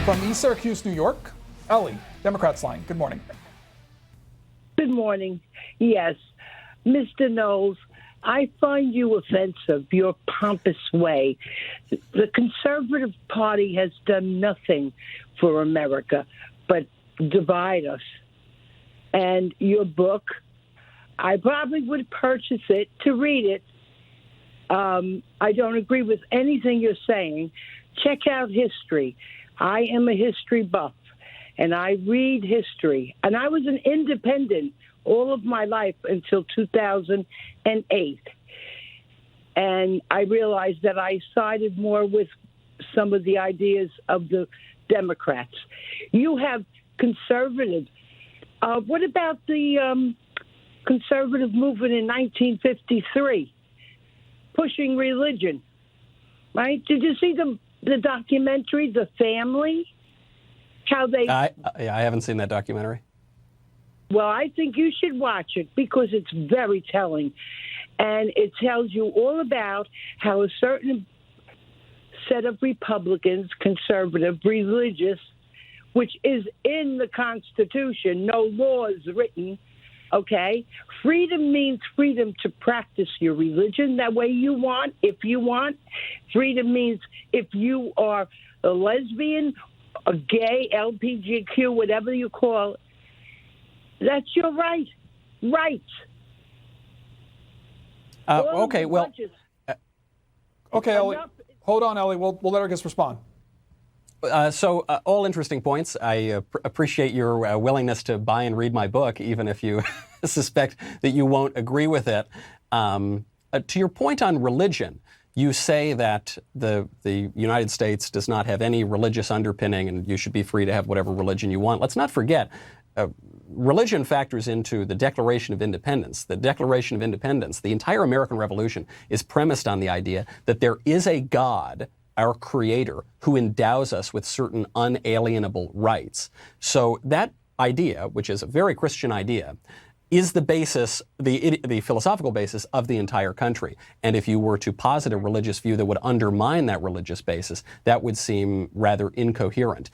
From East Syracuse, New York, Ellie, Democrats line. Good morning. Good morning. Yes. Mr. Knowles, I find you offensive, your pompous way. The Conservative Party has done nothing for America but divide us. And your book, I probably would purchase it to read it. I don't agree with anything you're saying. Check out history. I am a history buff, and I read history. And I was an independent all of my life until 2008. And I realized that I sided more with some of the ideas of the Democrats. You have conservative. What about the conservative movement in 1953, pushing religion, right? Did you see the documentary, The Family? How they... I haven't seen that documentary. Well, I think you should watch it because it's very telling. And it tells you all about how a certain set of Republicans, conservative, religious, which is in the Constitution, no laws written, okay? Freedom means freedom to practice your religion that way you want, if you want. Freedom means if you are a lesbian, a gay, LGBTQ, whatever you call it, that's your right. Rights. Okay, well... Okay, Ellie. Hold on, Ellie. We'll let our guests respond. All interesting points. I appreciate your willingness to buy and read my book, even if you suspect that you won't agree with it. To your point on religion, you say that the United States does not have any religious underpinning and you should be free to have whatever religion you want. Let's not forget, religion factors into the Declaration of Independence. The Declaration of Independence, the entire American Revolution, is premised on the idea that there is a God, our creator, who endows us with certain unalienable rights. So that idea, which is a very Christian idea, is the basis, the philosophical basis of the entire country. And if you were to posit a religious view that would undermine that religious basis, that would seem rather incoherent.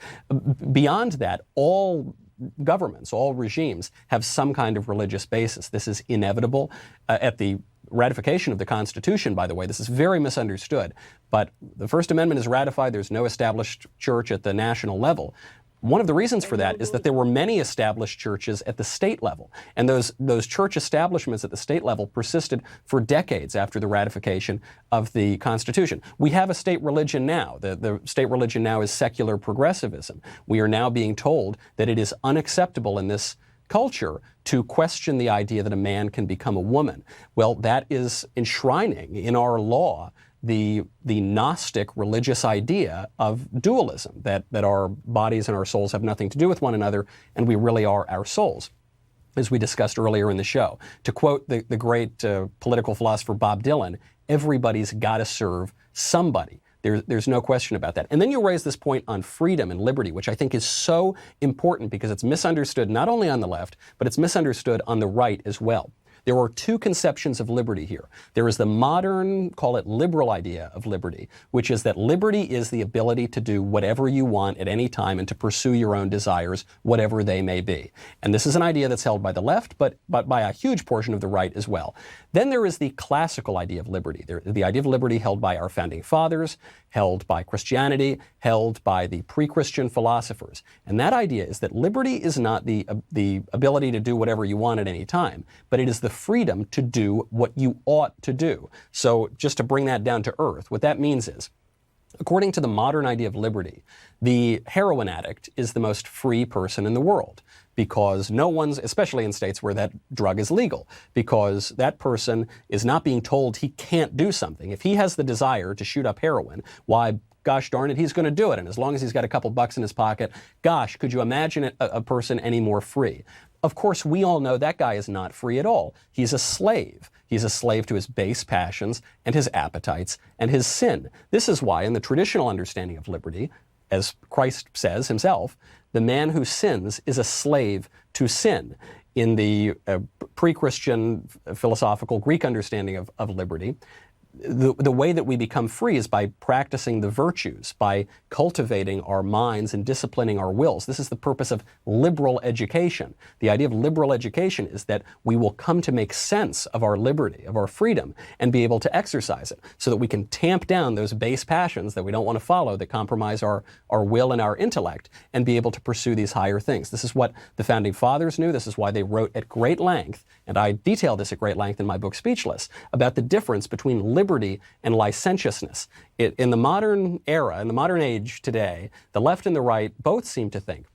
Beyond that, all governments, all regimes have some kind of religious basis. This is inevitable. At the ratification of the Constitution, by the way, this is very misunderstood, but the First Amendment is ratified. There's no established church at the national level. One of the reasons for that is that there were many established churches at the state level, and those church establishments at the state level persisted for decades after the ratification of the Constitution. We have a state religion now. The state religion now is secular progressivism. We are now being told that it is unacceptable in this culture to question the idea that a man can become a woman. Well, that is enshrining in our law the Gnostic religious idea of dualism, that our bodies and our souls have nothing to do with one another, and we really are our souls, as we discussed earlier in the show. To quote the great political philosopher Bob Dylan, everybody's got to serve somebody. There's no question about that. And then you raise this point on freedom and liberty, which I think is so important because it's misunderstood not only on the left, but it's misunderstood on the right as well. There are two conceptions of liberty here. There is the modern, call it liberal idea of liberty, which is that liberty is the ability to do whatever you want at any time and to pursue your own desires, whatever they may be. And this is an idea that's held by the left, but by a huge portion of the right as well. Then there is the classical idea of liberty, the idea of liberty held by our founding fathers, held by Christianity, held by the pre-Christian philosophers. And that idea is that liberty is not the ability to do whatever you want at any time, but it is the freedom to do what you ought to do. So just to bring that down to earth, what that means is, according to the modern idea of liberty, the heroin addict is the most free person in the world because no one's, especially in states where that drug is legal, because that person is not being told he can't do something. If he has the desire to shoot up heroin, why, gosh darn it, he's going to do it. And as long as he's got a couple bucks in his pocket, gosh, could you imagine a person any more free? Of course, we all know that guy is not free at all. He's a slave. He's a slave to his base passions and his appetites and his sin. This is why, in the traditional understanding of liberty, as Christ says himself, the man who sins is a slave to sin. In the pre-Christian philosophical Greek understanding of liberty, the way that we become free is by practicing the virtues, by cultivating our minds and disciplining our wills. This is the purpose of liberal education. The idea of liberal education is that we will come to make sense of our liberty, of our freedom, and be able to exercise it so that we can tamp down those base passions that we don't want to follow, that compromise our will and our intellect, and be able to pursue these higher things. This is what the Founding Fathers knew. This is why they wrote at great length, and I detail this at great length in my book Speechless, about the difference between liberty and licentiousness. In the modern era, in the modern age today, the left and the right both seem to think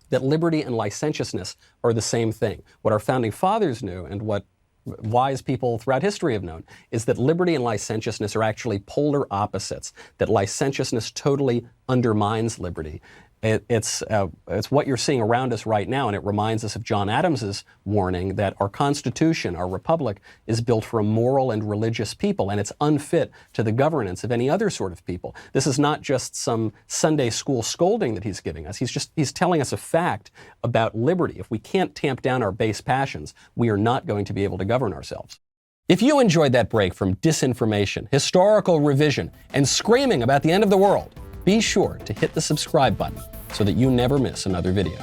that liberty and licentiousness are the same thing. What our Founding Fathers knew, and what wise people throughout history have known, is that liberty and licentiousness are actually polar opposites, that licentiousness totally undermines liberty. It's what you're seeing around us right now, and it reminds us of John Adams's warning that our Constitution, our republic, is built for a moral and religious people, and it's unfit to the governance of any other sort of people. This is not just some Sunday school scolding that he's giving us. He's telling us a fact about liberty. If we can't tamp down our base passions, we are not going to be able to govern ourselves. If you enjoyed that break from disinformation, historical revision, and screaming about the end of the world, be sure to hit the subscribe button so that you never miss another video.